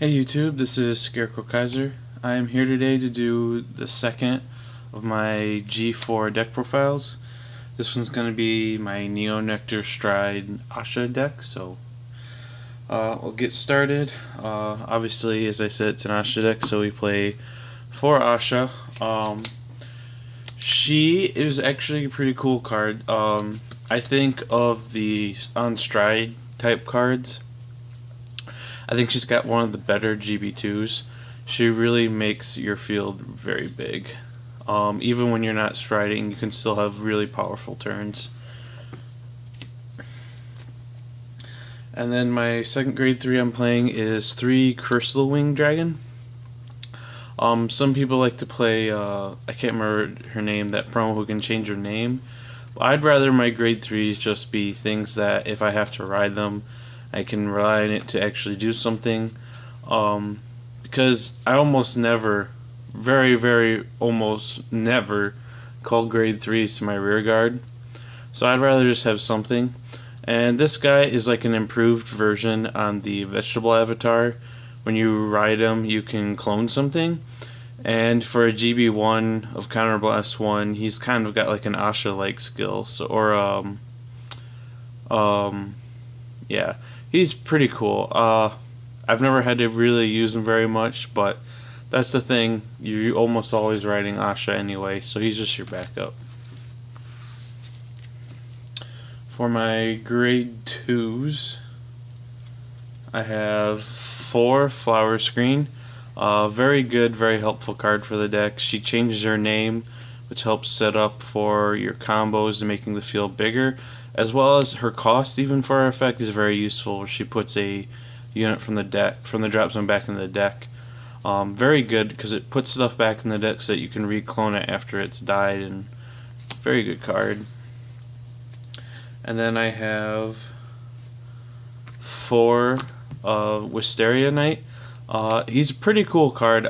Hey YouTube, this is Scarecrow Kaiser. I am here today to do the second of my G4 deck profiles. This one's going to be my Nectar Stride Asha deck, so we'll get started. Obviously, as I said, it's an Asha deck, so we play 4 Asha. She is actually a pretty cool card. I think of the on Stride type cards, I think she's got one of the better GB2s. She really makes your field very big. Even when you're not striding, you can still have really powerful turns. And then my second grade 3 I'm playing is 3 Crystal Wing Dragon. Some people like to play, I can't remember her name, that promo who can change her name. I'd rather my grade 3s just be things that if I have to ride them, I can rely on it to actually do something. Because I almost never, very almost never call grade 3s to my rear guard. So I'd rather just have something. And this guy is like an improved version on the vegetable avatar. When you ride him, you can clone something. And for a GB1 of Counterblast 1, he's kind of got like an Asha-like skill. So, yeah, he's pretty cool. I've never had to really use him very much, but that's the thing. You're almost always riding Asha anyway, so he's just your backup. For my grade 2s, I have 4 Flower Screen. Very good, very helpful card for the deck. She changes her name, which helps set up for your combos and making the field bigger, as well as her cost, even for her effect, is very useful. She puts a unit from the drop zone back in the deck. Very good because it puts stuff back in the deck so that you can reclone it after it's died, and very good card. And then I have 4 Wisteria Knight. He's a pretty cool card.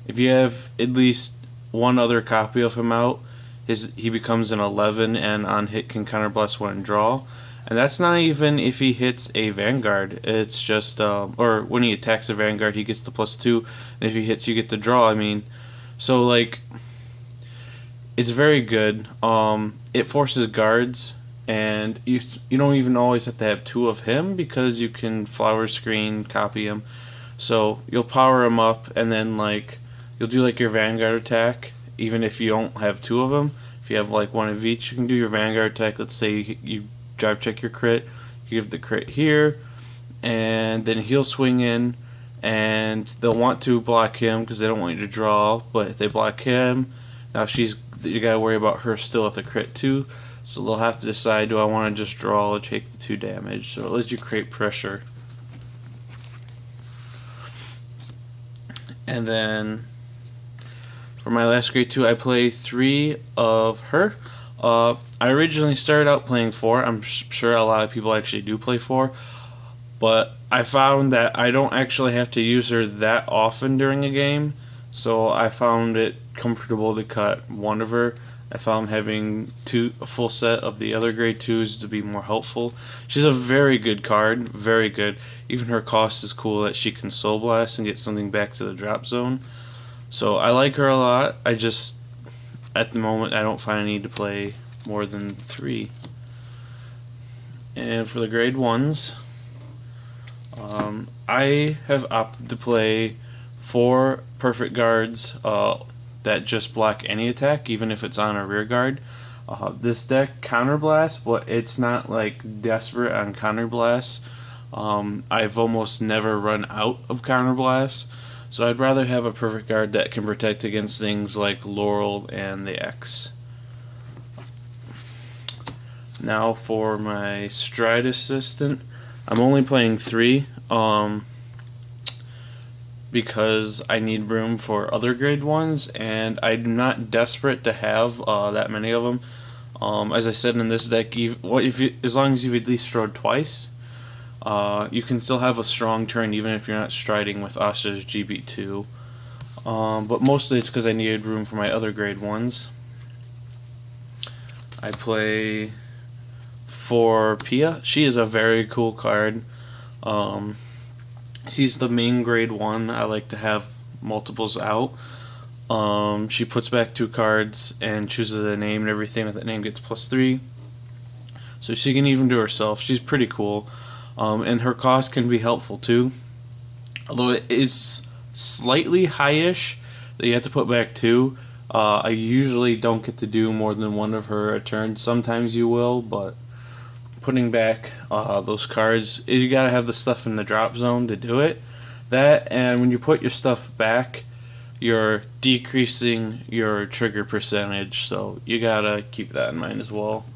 If you have at least one other copy of him out, he becomes an 11 and on hit can counterblast 1 and draw. And that's not even if he hits a Vanguard. It's just, or when he attacks a Vanguard, he gets the +2. And if he hits, you get the draw. I mean, so like, it's very good. It forces guards, and you don't even always have to have 2 of him because you can Flower Screen copy him. So you'll power him up, and then like you'll do like your Vanguard attack, even if you don't have 2 of them. If you have like 1 of each, you can do your Vanguard attack. Let's say you drive check your crit, you give the crit here, and then he'll swing in, and they'll want to block him because they don't want you to draw. But if they block him, now you gotta worry about her still with the crit too. So they'll have to decide, do I want to just draw or take the 2 damage? So it lets you create pressure. And then for my last grade 2, I play 3 of her. I originally started out playing 4. I'm sure a lot of people actually do play 4. But I found that I don't actually have to use her that often during a game. So I found it comfortable to cut 1 of her. I found having a full set of the other grade 2s to be more helpful. She's a very good card, very good. Even her cost is cool that she can Soul Blast and get something back to the drop zone. So I like her a lot. I just, at the moment, I don't find a need to play more than 3. And for the grade 1s, I have opted to play 4 Perfect Guards that just block any attack, even if it's on a rear guard. This deck counterblast, but it's not like desperate on counterblast. I've almost never run out of counterblast, so I'd rather have a perfect guard that can protect against things like Laurel and the X. Now for my Stride Assistant, I'm only playing 3. Because I need room for other grade 1s, and I'm not desperate to have that many of them. As I said in this deck, as long as you've at least strode twice, you can still have a strong turn even if you're not striding with Asha's GB2. But mostly it's because I needed room for my other grade 1s. I play for Pia. She is a very cool card. She's the main grade 1. I like to have multiples out. She puts back 2 cards and chooses a name and everything. That name gets +3. So she can even do herself. She's pretty cool. And her cost can be helpful too. Although it is slightly high-ish that you have to put back 2. I usually don't get to do more than one of her a turn. Sometimes you will, but putting back those cards, you gotta have the stuff in the drop zone to do it. That, and when you put your stuff back, you're decreasing your trigger percentage, so you gotta keep that in mind as well.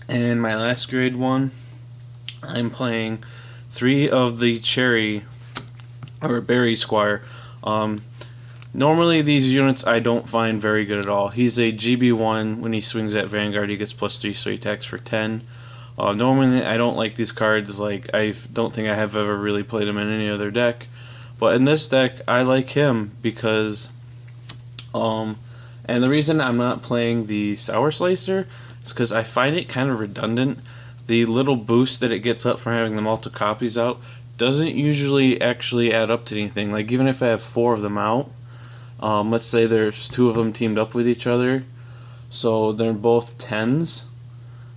And my last grade 1, I'm playing 3 of the Cherry or Berry Squire. Normally these units I don't find very good at all. He's a GB1. When he swings at Vanguard he gets +3, so he attacks for 10. Normally I don't like these cards. Like, I don't think I have ever really played him in any other deck. But in this deck I like him because and the reason I'm not playing the Sour Slicer is because I find it kind of redundant. The little boost that it gets up from having the multiple copies out doesn't usually actually add up to anything. Like, even if I have 4 of them out, let's say there's 2 of them teamed up with each other, so they're both 10s.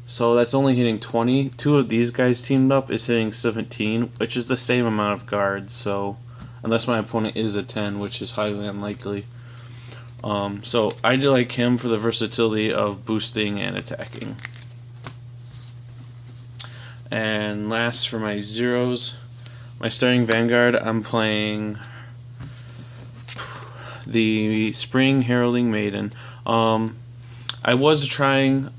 So that's only hitting 20. 2 of these guys teamed up is hitting 17, which is the same amount of guards. So, unless my opponent is a 10, which is highly unlikely. So I do like him for the versatility of boosting and attacking. And last for my zeros, my starting Vanguard, I'm playing the Spring Heralding Maiden. I was trying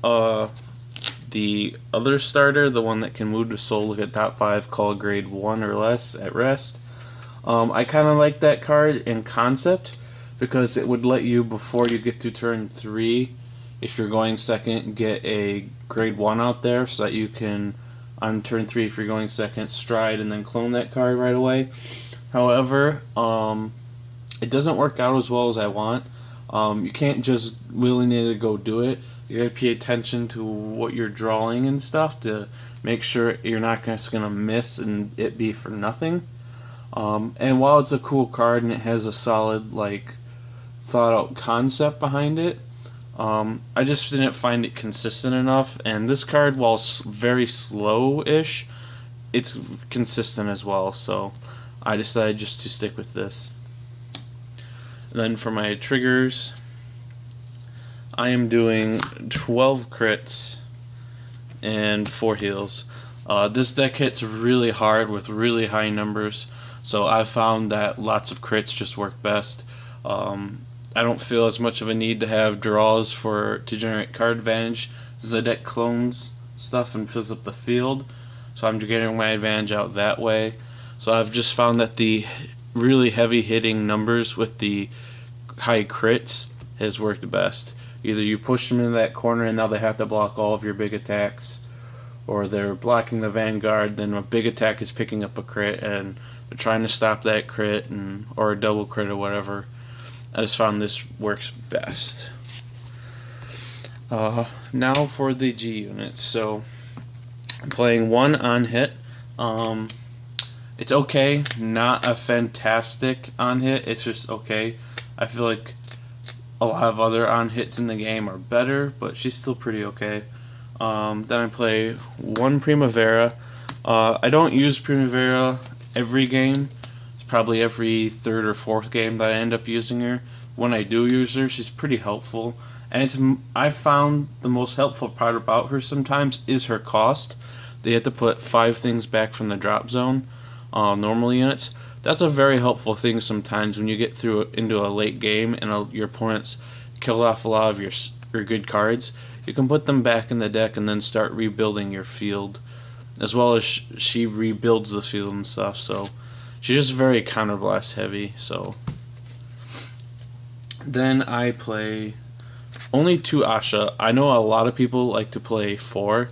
the other starter, the one that can move to soul, look at top 5, call grade 1 or less at rest. I kind of like that card in concept because it would let you, before you get to turn 3, if you're going second, get a grade 1 out there so that you can, on turn 3, if you're going second, stride and then clone that card right away. However, it doesn't work out as well as I want. You can't just willy-nilly go do it. You gotta pay attention to what you're drawing and stuff to make sure you're not just gonna miss and it be for nothing. And while it's a cool card and it has a solid, like, thought-out concept behind it, I just didn't find it consistent enough. And this card, while very slow-ish, it's consistent as well. So I decided just to stick with this. And then for my triggers, I am doing 12 crits and 4 heals. This deck hits really hard with really high numbers, so I've found that lots of crits just work best. I don't feel as much of a need to have draws to generate card advantage as the deck clones stuff and fills up the field, so I'm getting my advantage out that way. So I've just found that the really heavy hitting numbers with the high crits has worked best. Either you push them into that corner and now they have to block all of your big attacks, or they're blocking the Vanguard, then a big attack is picking up a crit and they're trying to stop that crit or a double crit or whatever. I just found this works best. Now for the G units. So I'm playing 1 on hit. It's okay, not a fantastic on hit, it's just okay. I feel like a lot of other on hits in the game are better, but she's still pretty okay. Then I play 1 Primavera. I don't use Primavera every game. It's probably every 3rd or 4th game that I end up using her. When I do use her, she's pretty helpful. And I found the most helpful part about her sometimes is her cost. They have to put 5 things back from the drop zone, normal units. That's a very helpful thing sometimes when you get into a late game and your opponent's killed off a lot of your good cards. You can put them back in the deck and then start rebuilding your field, as well as she rebuilds the field and stuff. So she's just very counterblast heavy. So then I play only 2 Asha. I know a lot of people like to play 4,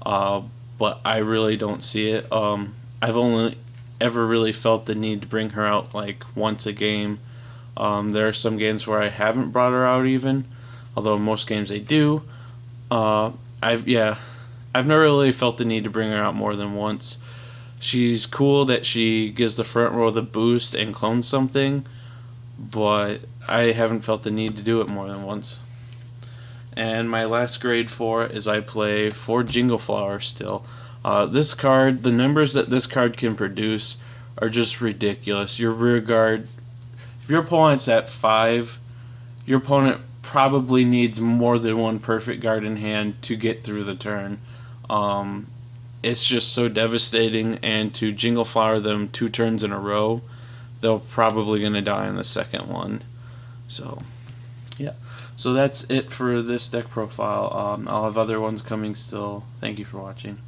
but I really don't see it. I've only ever really felt the need to bring her out like once a game. There are some games where I haven't brought her out even, although most games I do. I've never really felt the need to bring her out more than once. She's cool that she gives the front row the boost and clones something, but I haven't felt the need to do it more than once. And my last grade for it is I play 4 Jingle Flower still. This card, the numbers that this card can produce are just ridiculous. Your rear guard, if your opponent's at 5, your opponent probably needs more than one perfect guard in hand to get through the turn. It's just so devastating, and to Jingle Flower them 2 turns in a row, they're probably going to die in the second one. So, yeah. So that's it for this deck profile. I'll have other ones coming still. Thank you for watching.